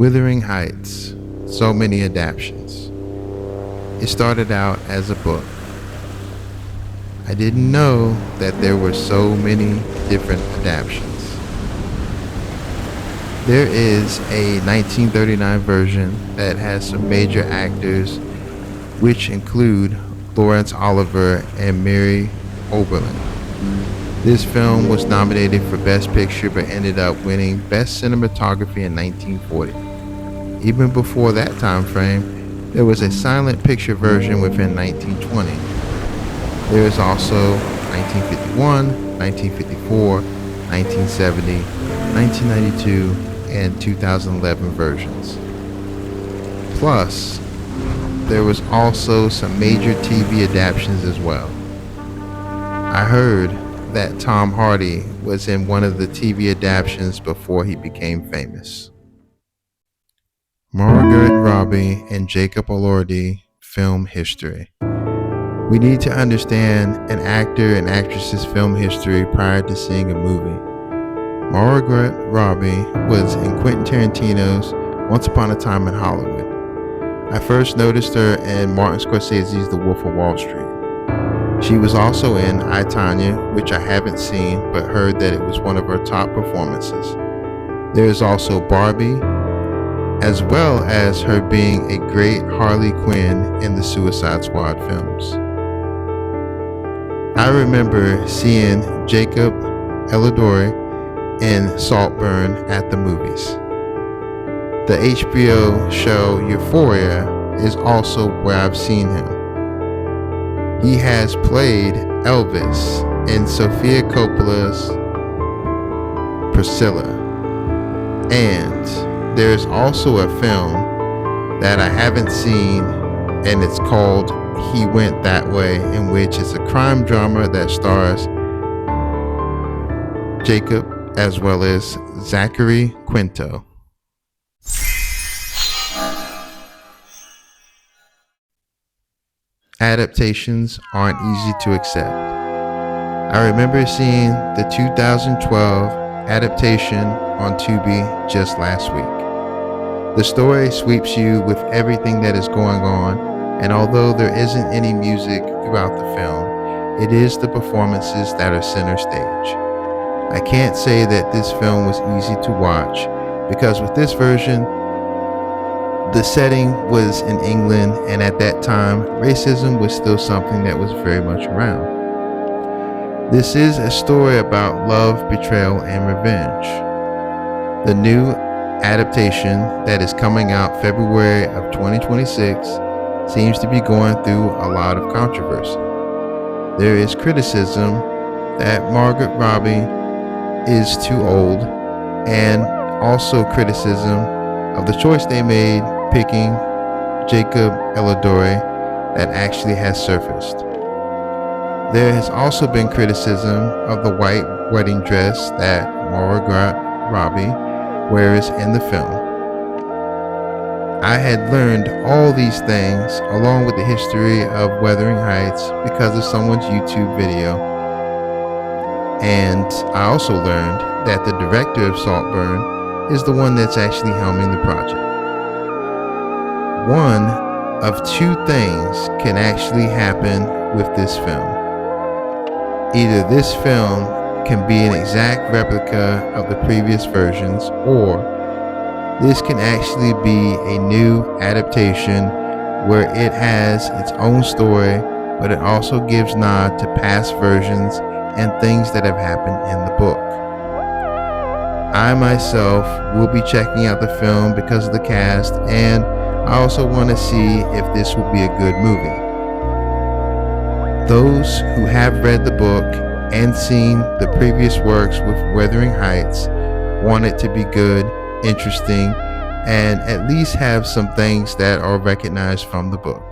Wuthering Heights, so many adaptations. It started out as a book. I didn't know that there were so many different adaptations. There is a 1939 version that has some major actors, which include Laurence Olivier and Mary Oberlin. This film was nominated for Best Picture but ended up winning Best Cinematography in 1940. Even before that time frame, there was a silent picture version within 1920. There is also 1951, 1954, 1970, 1992, and 2011 versions. Plus, there was also some major TV adaptations as well. I heard that Tom Hardy was in one of the TV adaptations before he became famous. Margot Robbie and Jacob Elordi film history. We need to understand an actor and actress's film history prior to seeing a movie. Margot Robbie was in Quentin Tarantino's Once Upon a Time in Hollywood. I first noticed her in Martin Scorsese's The Wolf of Wall Street. She was also in I, Tonya, which I haven't seen but heard that it was one of her top performances. There is also Barbie, as well as her being a great Harley Quinn in the Suicide Squad films. I remember seeing Jacob Elordi in Saltburn at the movies. The HBO show Euphoria is also where I've seen him. He has played Elvis in Sofia Coppola's Priscilla. And there's also a film that I haven't seen, and it's called He Went That Way, in which it's a crime drama that stars Jacob as well as Zachary Quinto. Adaptations aren't easy to accept. I remember seeing the 2012 adaptation on Tubi just last week. The story sweeps you with everything that is going on, and although there isn't any music throughout the film, it is the performances that are center stage. I can't say that this film was easy to watch, because with this version, the setting was in England, and at that time, racism was still something that was very much around. This is a story about love, betrayal, and revenge. The new adaptation that is coming out February of 2026 seems to be going through a lot of controversy. There is criticism that Margot Robbie is too old, and also criticism of the choice they made picking Jacob Elordi that actually has surfaced. There has also been criticism of the white wedding dress that Margot Robbie wears in the film. I had learned all these things along with the history of Wuthering Heights because of someone's YouTube video. And I also learned that the director of Saltburn is the one that's actually helming the project. One of two things can actually happen with this film. Either this film can be an exact replica of the previous versions, or this can actually be a new adaptation where it has its own story, but it also gives nod to past versions and things that have happened in the book. I myself will be checking out the film because of the cast, and I also want to see if this will be a good movie. Those who have read the book and seen the previous works with Wuthering Heights want it to be good, interesting, and at least have some things that are recognized from the book.